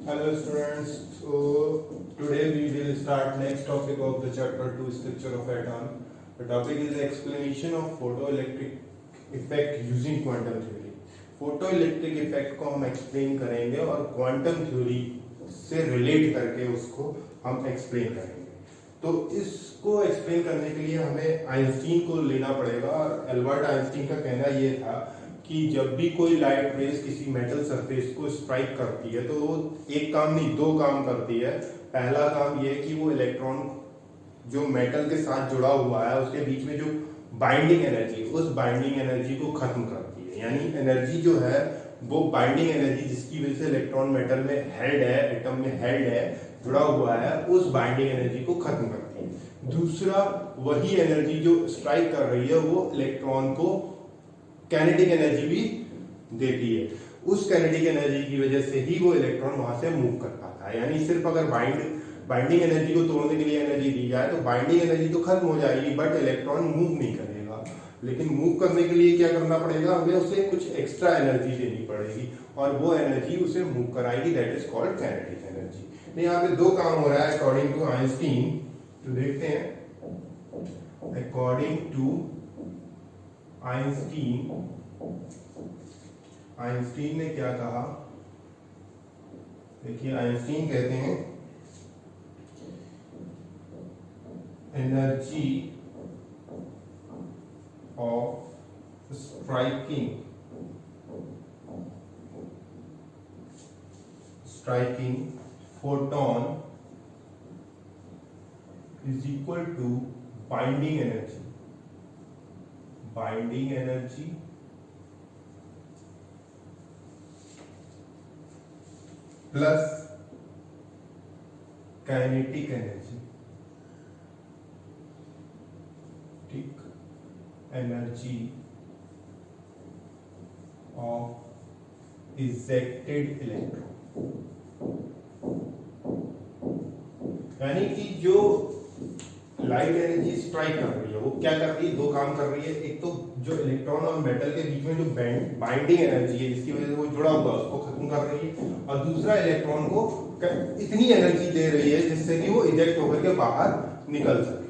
Hello students, so today we will start next topic of the chapter 2 structure of atom. The topic is the explanation of photoelectric effect using quantum theory. Photoelectric effect को हम explain करेंगे और quantum theory से relate करके उसको हम explain करेंगे. तो इसको एक्सप्लेन करने के लिए हमें आइंस्टीन को लेना पड़ेगा और एल्बर्ट आइंस्टीन का कहना यह था कि जब भी कोई लाइट रेज किसी मेटल सरफेस को स्ट्राइक करती है तो वो एक काम नहीं दो काम करती है. पहला काम ये कि वो इलेक्ट्रॉन जो मेटल के साथ जुड़ा हुआ है उसके बीच में जो बाइंडिंग एनर्जी उस बाइंडिंग एनर्जी को खत्म करती है. यानी एनर्जी जो है वो बाइंडिंग एनर्जी जिसकी वजह से इलेक्ट्रॉन मेटल में हेल्ड है, एटम में हेल्ड है, जुड़ा हुआ है, उस बाइंडिंग एनर्जी को खत्म करती है. दूसरा वही एनर्जी जो स्ट्राइक कर रही है वो इलेक्ट्रॉन को काइनेटिक एनर्जी भी देती है. उस काइनेटिक एनर्जी की वजह से ही वो इलेक्ट्रॉन वहां से मूव कर पाता है. यानी सिर्फ अगर बाइंडिंग एनर्जी को तोड़ने के लिए एनर्जी दी जाए तो बाइंडिंग एनर्जी तो खत्म हो जाएगी बट इलेक्ट्रॉन मूव नहीं करेगा. लेकिन मूव करने के लिए क्या करना पड़ेगा, हमें उसे कुछ एक्स्ट्रा एनर्जी देनी पड़ेगी और वो एनर्जी उसे मूव कराएगी. That is called kinetic energy. तो यहाँ पे दो काम हो रहा है अकॉर्डिंग टू आइंस्टीन. तो देखते हैं अकॉर्डिंग टू आइंस्टीन ने क्या कहा. देखिए आइंस्टीन कहते हैं energy of striking photon is equal to binding energy plus kinetic energy. ठीक, एनर्जी ऑफ इजेक्टेड इलेक्ट्रॉन. यानी कि जो लाइट एनर्जी स्ट्राइक कर रही है वो क्या कर रही है, दो काम कर रही है. एक तो जो इलेक्ट्रॉन और मेटल के बीच में जो बाइंडिंग एनर्जी है जिसकी वजह से वो जुड़ा हुआ है उसको खत्म कर रही है और दूसरा इलेक्ट्रॉन को इतनी एनर्जी दे रही है जिससे कि वो इजेक्ट होकर के बाहर निकल सके.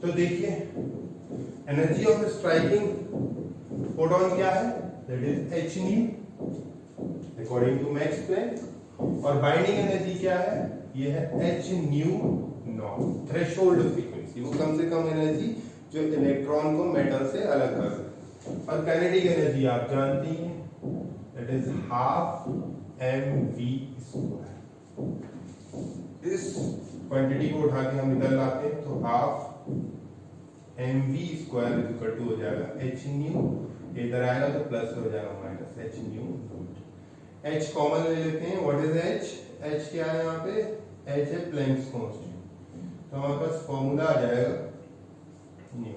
तो देखिए एनर्जी ऑफ स्ट्राइकिंग फोटोन क्या है, that is H nu according to Max Planck. और बाइंडिंग एनर्जी क्या है, ये है H nu naught. Threshold frequency, वो कम से कम एनर्जी जो इलेक्ट्रॉन को मेटल से अलग कर सकती है. और काइनेटिक एनर्जी आप जानती हैं, that is half mv square. इस क्वांटिटी को उठा के हम निकल लाते हैं तो half mv square equal to हो जाएगा h न्यू. इधर आएगा तो प्लस हो जाएगा minus h nu not. h common ले लेते हैं. What is h? h क्या है यहाँ पे, h है प्लैंक्स कांस्टेंट. तो हमारे पास फॉर्मूला आ जाएगा new.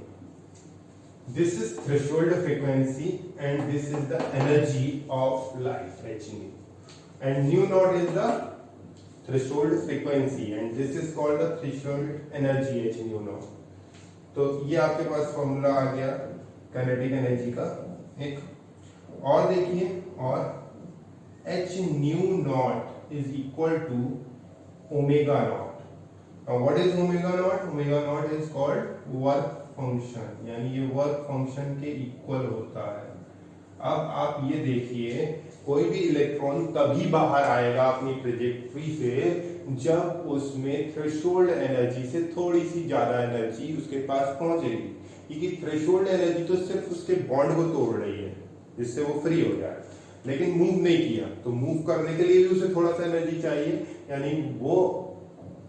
This is threshold frequency and this is the energy of light h new and new naught is the threshold frequency and this is called the threshold energy h nu not. तो ये आपके पास formula आ गया kinetic energy का. एक और देखिए, और h nu naught is equal to omega naught. What is omega naught? Omega naught is called work function, यानी ये वर्क फंक्शन के इक्वल होता है. अब आप ये देखिए कोई भी इलेक्ट्रॉन तभी बाहर आएगा अपनी ट्रेजेक्टरी से जब उसमें थ्रेशोल्ड एनर्जी से थोड़ी सी ज्यादा एनर्जी उसके पास पहुंचेगी. क्योंकि थ्रेशोल्ड एनर्जी तो सिर्फ उसके बॉन्ड को तोड़ रही है जिससे वो फ्री हो जाए, लेकिन मूव नहीं किया. तो मूव करने के लिए भी उसे थोड़ा सा एनर्जी चाहिए, यानी वो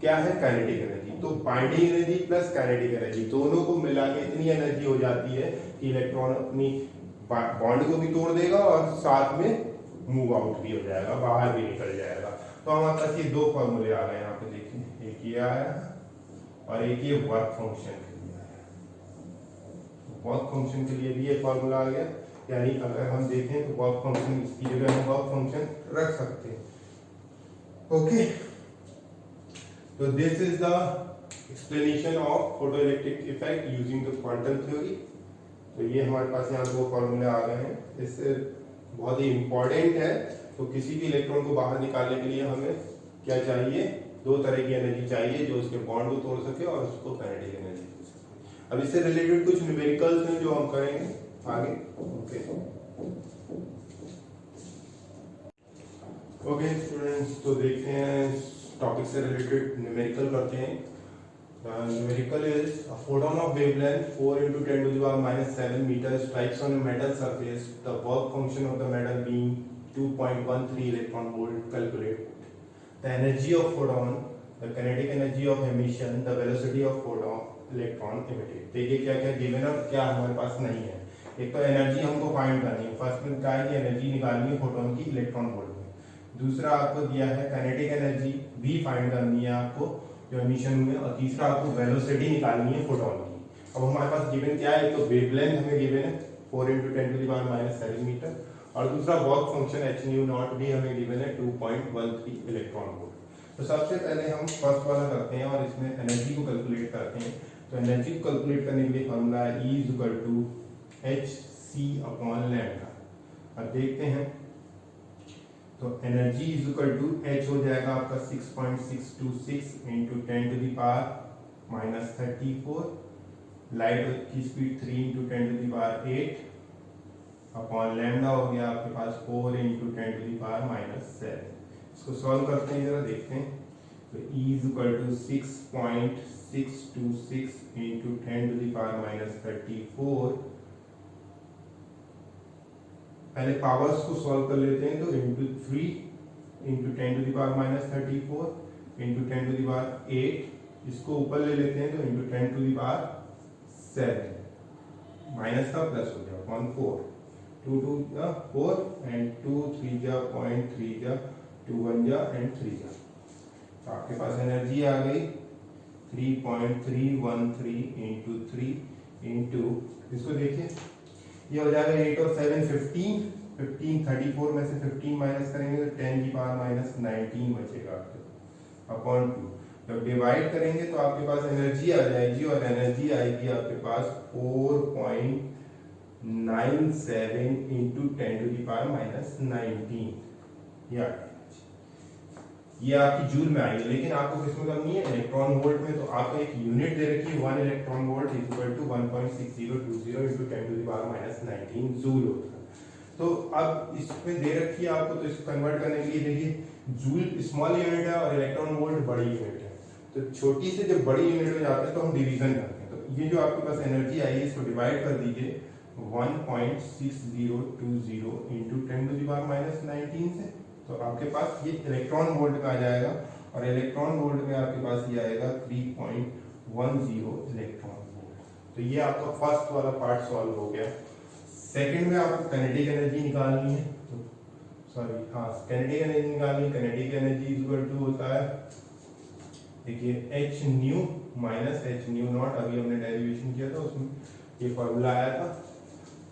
क्या है, काइनेटिक एनर्जी. तो binding energy plus kinetic energy दोनों को मिला के इतनी एनर्जी हो जाती है कि इलेक्ट्रॉन अपनी बॉन्ड को भी तोड़ देगा और साथ में मूव आउट भी हो जाएगा, बाहर भी निकल जाएगा. तो हमारे पास ये दो फॉर्मूले आ गए यहाँ पे. देखिए एक ये आया और एक ये वर्क फंक्शन के लिए आया. वर्क फंक्शन के लिए भी ये फॉर्मूला आ गया. यानी अगर हम देखें तो वर्क फंक्शन इसकी जगह हम वर्क फंक्शन रख सकते हैं. ओके, तो this is the explanation of photoelectric effect using the quantum theory. तो ये हमारे पास यहाँ दो फॉर्मूले आ गए हैं. इससे बहुत ही इंपॉर्टेंट है तो किसी भी इलेक्ट्रॉन को बाहर निकालने के लिए हमें क्या चाहिए, दो तरह की एनर्जी चाहिए, जो उसके बॉन्ड को तोड़ सके और उसको काइनेटिक एनर्जी दे सके। अब इससे रिलेटेड कुछ न्यूमेरिकल्स हैं जो हम करेंगे आगे। ओके स्टूडेंट्स, तो देखते हैं टॉपिक से रिलेटेड न्यूमेरिकल करते हैं। Numerical is a photon of wavelength 4 × 10⁻⁷ metre strikes on a metal surface, the work function of the metal being 2.13 electron volt. Calculate the energy of photon, the kinetic energy of emission, the velocity of photon electron emitted. देखिए क्या क्या given है, क्या हमारे पास नहीं है। एक तो एनर्जी हमको फाइंड करनी है, फर्स्ट में क्या है कि एनर्जी निकालनी है फोटोन की इलेक्ट्रॉन वोल्ट में। दूसरा आपको दिया है काइनेटिक एनर्जी भी फाइंड करनी है आपको जो एमिशन में, और तीसरा आपको वेलोसिटी निकालनी है फोटोन की। अब हमारे पास गिवन क्या है, एक तो वेवलेंथ हमें गिवन है 4 × 10⁻⁷ मीटर, और दूसरा work function h nu not भी हमें गिवन है 2.13 इलेक्ट्रॉन वोल्ट। तो सबसे पहले हम फर्स्ट वाला करते हैं और इसमें एनर्जी को कैलकुलेट करते हैं। तो एनर्जी को कैलकुलेट करने के लिए फॉर्मूला है E = hc/λ। अब देखते हैं, तो एनर्जी H हो जाएगा आपका 6.626 × 10⁻⁻34, लाइट की स्पीड 3 × 10⁸ अपॉन लैम्डा हो गया आपके पास 4 × 10⁻⁷। इसको सॉल्व करते हैं, जरा देखते हैं। तो E = 6.626 × 10⁻⁻34, पहले पावर्स को सॉल्व कर लेते हैं। तो इंटू 3 × 10⁻⁷4 × 10⁸, इसको ऊपर ले लेते हैं तो इंटू 10⁷, माइनस का प्लस हो गया अपॉन 4, 2 2 4 एंड 2 3 0.3 2 1 एंड 3 जा। तो आपके पास एनर्जी आ गई 3.313 × 3 इंटू, इसको देखिए ये हो जाएगा 8 और 7 15, 34 में से 15 माइनस करेंगे तो 10⁻⁻19 बचेगा आपके अपॉन 2। जब डिवाइड करेंगे तो आपके पास एनर्जी आ जाएगी, और एनर्जी आएगी आपके पास 4.97 × 10⁻⁻19। ये आपकी जूल में आएगी, लेकिन आपको किसमें करनी है, इलेक्ट्रॉन वोल्ट में। तो आपको एक यूनिट दे रखी है 1 इलेक्ट्रॉन वोल्ट = 1.6020 × 10⁻⁻19 जूल होता है। तो अब इसमें दे रखी है आपको, तो इसको कन्वर्ट करने के लिए देखिए जूल स्मॉल यूनिट है और इलेक्ट्रॉन वोल्ट बड़ी यूनिट है। तो छोटी से जब बड़ी यूनिट में जाते हैं तो हम डिवीजन करते हैं। तो ये जो आपके पास एनर्जी आई है इसको डिवाइड कर दीजिए 1.6020 × 10⁻⁻19 से, तो आपके पास ये इलेक्ट्रॉन वोल्ट का आ जाएगा, और इलेक्ट्रॉन वोल्ट में आपके पास ये आएगा 3.10 इलेक्ट्रॉन वोल्ट। तो ये आपका फर्स्ट वाला पार्ट सॉल्व हो गया। सेकंड में आपको काइनेटिक एनर्जी निकालनी है, तो सॉरी हाँ काइनेटिक एनर्जी निकालनी है। काइनेटिक एनर्जी = होता है, देखिए h new minus h nu not, अभी हमने डेरिवेशन किया था उसमें ये फॉर्मूला आया था।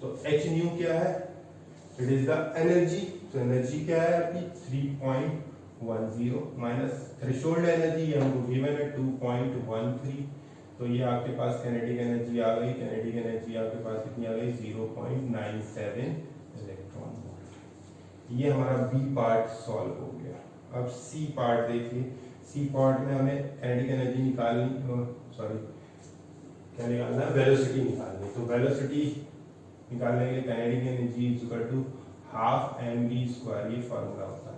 तो h न्यू क्या है, इट इज द एनर्जी। तो एनर्जी क्या है आपकी 3.10 माइनस थ्रेशोल्ड एनर्जी हमको गिवन है 2.13। तो ये आपके पास काइनेटिक एनर्जी आ गई, काइनेटिक एनर्जी आपके पास कितनी आ गई 0.97 इलेक्ट्रॉन वोल्ट। ये हमारा बी पार्ट सॉल्व हो गया। अब सी पार्ट देखिए, सी पार्ट में हमें काइनेटिक एनर्जी निकालनी, सॉरी क्या निकालना है, वेलोसिटी निकालनी। तो वेलोसिटी निकालने के लिए काइनेटिक एनर्जी = ½ mv², ये फॉर्मूला होता है।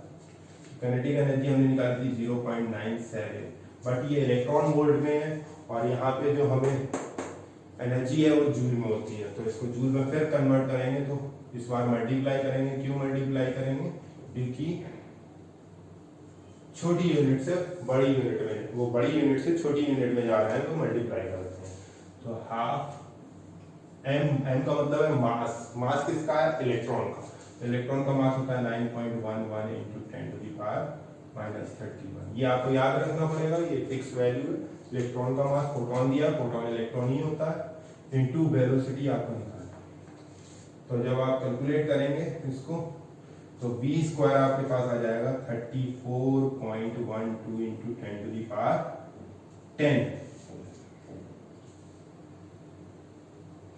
काइनेटिक एनर्जी हमने निकाली थी 0.97, बट ये इलेक्ट्रॉन वोल्ट में है, और यहाँ पे जो हमें एनर्जी है वो जूल में होती है। तो इसको जूल में फिर कन्वर्ट करेंगे, तो इस बार मल्टीप्लाई करेंगे। क्यों मल्टीप्लाई करेंगे, क्योंकि छोटी यूनिट से बड़ी यूनिट में, वो बड़ी यूनिट से छोटी यूनिट में जा रहे हैं, तो मल्टीप्लाई करते हैं। तो ½ m का मतलब है मास। मास किसका है, इलेक्ट्रॉन का। इलेक्ट्रॉन का मास होता है 9.11 × 10⁻31। ये आपको याद रखना पड़ेगा, ये फिक्स वैल्यू है। इलेक्ट्रॉन का मास, प्रोटॉन दिया, प्रोटॉन इलेक्ट्रॉन ही होता है, इनटू वेलोसिटी आपको निकालना है। तो जब आप कैलकुलेट करेंगे इसको, तो v² आपके पास आ जाएगा 34.12 × 10⁻10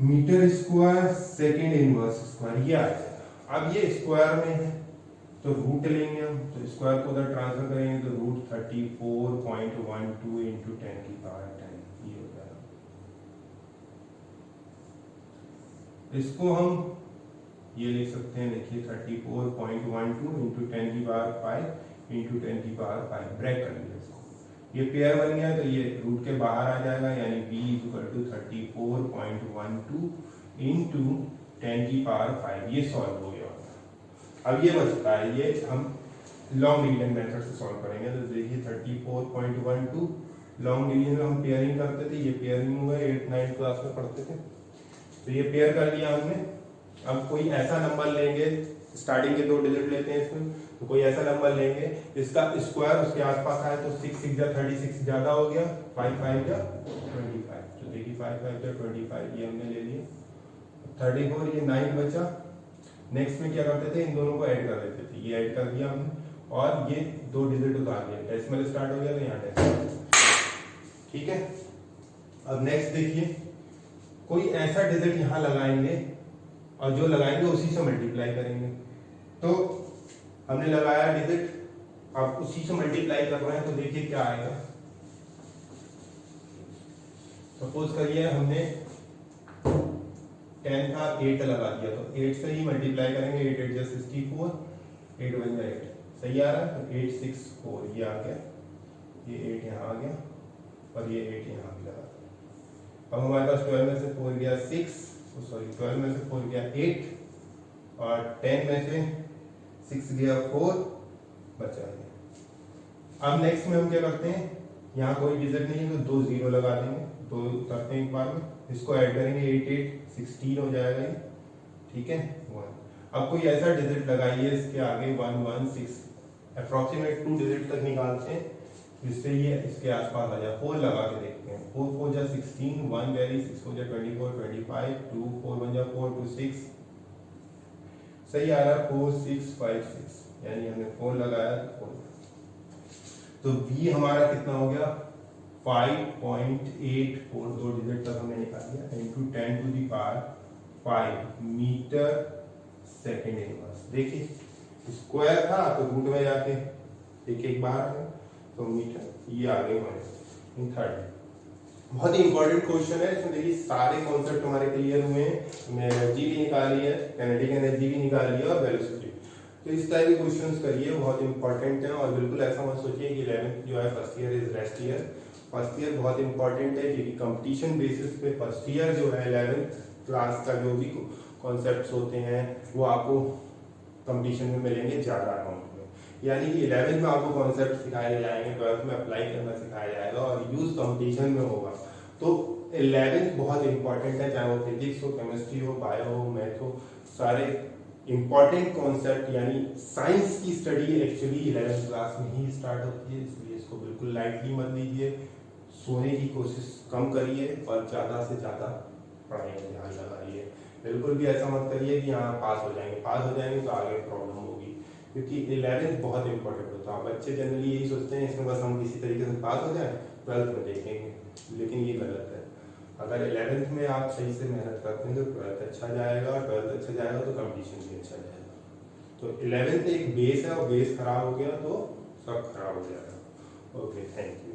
metre square second inverse square, ये आ जाएगा। अब ये स्क्वायर में है, तो रूट लेंगे हम, तो स्क्वायर को उधर ट्रांसफर करेंगे तो रूट 34.12 इंटू 10 की पावर 10 ये हो जाएगा। इसको हम ये लिख सकते हैं, देखिए 34.12 इंटू 10 की पावर 5 इंटू 10 की पावर 5 ब्रेक कर लिया इसको, ये पेयर बन गया तो ये रूट के बाहर आ जाएगा, यानी b इक्वल टू 34.12 इंटू 10 की पावर 5, ये सॉल्व हो गया। अब ये बचता है, ये हम लॉन्ग डिवीजन मेथड से सॉल्व करेंगे। तो देखिए 34.12 लॉन्ग डिवीजन में हम पेयरिंग करते थे, ये पेयरिंग हुआ 8-9 क्लास में पढ़ते थे, तो ये पेयर कर लिया हमने। अब कोई ऐसा नंबर लेंगे, स्टार्टिंग के 2 डिजिट लेते हैं इसमें, तो कोई ऐसा नंबर लेंगे इसका स्क्वायर उसके आसपास आए, तो 6 6 जा 36 ज्यादा हो गया, 5 5 जा 25, तो देखिए 5 5 जा 25 ये हमने ले लिया। 34 ये 9 बचा। नेक्स्ट में क्या करते थे, इन दोनों को ऐड कर देते थे, ये ऐड कर दिया हमने और ये 2 डिजिट उतार दिया, डेसिमल स्टार्ट हो गया तो यहाँ डेसिमल, ठीक है। अब नेक्स्ट देखिए, कोई ऐसा डिजिट यहाँ लगाएंगे और जो लगाएंगे उसी से मल्टीप्लाई करेंगे। तो हमने लगाया डिजिट, अब उसी से मल्टीप्लाई कर रहे हैं, तो देखिए क्या आएगा। सपोज करिए हमने 10 था, 8 लगा दिया, तो 8 से ही मल्टीप्लाई करेंगे, 8 8 जा 64, 8 1 जा 8, सही आ रहा है। तो 8 6 4 ये आ गया, ये 8 यहाँ आ गया और ये 8 यहाँ भी लगा। अब हमारे पास 12 में से 4 गया 6, सॉरी 12 में से 4 गया 8 और 10 में से 6 गया 4, बचा गया। अब नेक्स्ट में हम क्या करते हैं, यहाँ कोई डिजिट नहीं है तो 2 0 लगा देंगे, 2 उतारते हैं एक बार में, इसको ऐड करेंगे 8 8 16 हो जाएगा ये, ठीक है 1। अब कोई ऐसा डिजिट लगाइए इसके आगे 1 1 6, अप्रोक्सीमेट 2 डिजिट तक निकालते हैं जिससे ये इसके आसपास आ जाए। 4 लगा के देखते हैं, 4 4 जा 16, 1 वैरी 6 4 जा 24 25, 2 4 1 जा 4 2 6, सही आ रहा है 4 6 5 6, यानी हमने 4 लगाया 4। तो b हमारा कितना हो गया 5.84, 2 डिजिट तक हमने निकाल दिया, into 10 to the power 5 metre second inverse. देखिए स्क्वायर था तो रूट में जाके एक एक बार है, तो मीटर ये आ गए हमारे थर्ड। बहुत ही इंपॉर्टेंट क्वेश्चन है, इसमें देखिए सारे कॉन्सेप्ट हमारे क्लियर हुए हैं, हमने एनर्जी भी निकाली है, काइनेटिक एनर्जी भी निकाली है और वेलोसिटी। तो इस टाइप के क्वेश्चंस करिए, बहुत इंपॉर्टेंट है। और बिल्कुल ऐसा मत सोचिए कि 11th जो है first year is rest year. First year बहुत इंपॉर्टेंट है क्योंकि कंपटीशन बेसिस पे फर्स्ट ईयर जो है 11th क्लास का जो भी कॉन्सेप्ट्स होते हैं वो आपको कंपटीशन में मिलेंगे ज़्यादा अमाउंट में। यानी कि 11th में आपको कॉन्सेप्ट सिखाए जाएंगे, 12th में अप्लाई करना सिखाया जाएगा और यूज कंपटीशन में होगा। तो 11th बहुत इंपॉर्टेंट है, चाहे वो फिजिक्स हो, केमिस्ट्री हो, बायो हो, मैथ हो, सारे इंपॉर्टेंट कॉन्सेप्ट यानी साइंस की स्टडी एक्चुअली 11th क्लास में ही स्टार्ट होती है, इसलिए इसको बिल्कुल लाइटली मत लीजिए। सोने की कोशिश कम करिए और ज़्यादा से ज़्यादा पढ़ाई में ध्यान लगाइए। बिल्कुल भी ऐसा मत करिए कि यहाँ पास हो जाएंगे तो आगे प्रॉब्लम होगी, क्योंकि 11th बहुत इंपॉर्टेंट होता है। बच्चे जनरली यही सोचते हैं इसमें बस हम किसी तरीके से पास हो जाए, 12th में देखेंगे, लेकिन ये गलत है। अगर 11th में आप सही से मेहनत करते हैं तो 12th अच्छा जाएगा, 12th अच्छा जाएगा तो कंपटीशन भी अच्छा जाएगा। तो 11th एक बेस है और बेस खराब हो गया तो सब खराब हो जाएगा। Okay, thank you.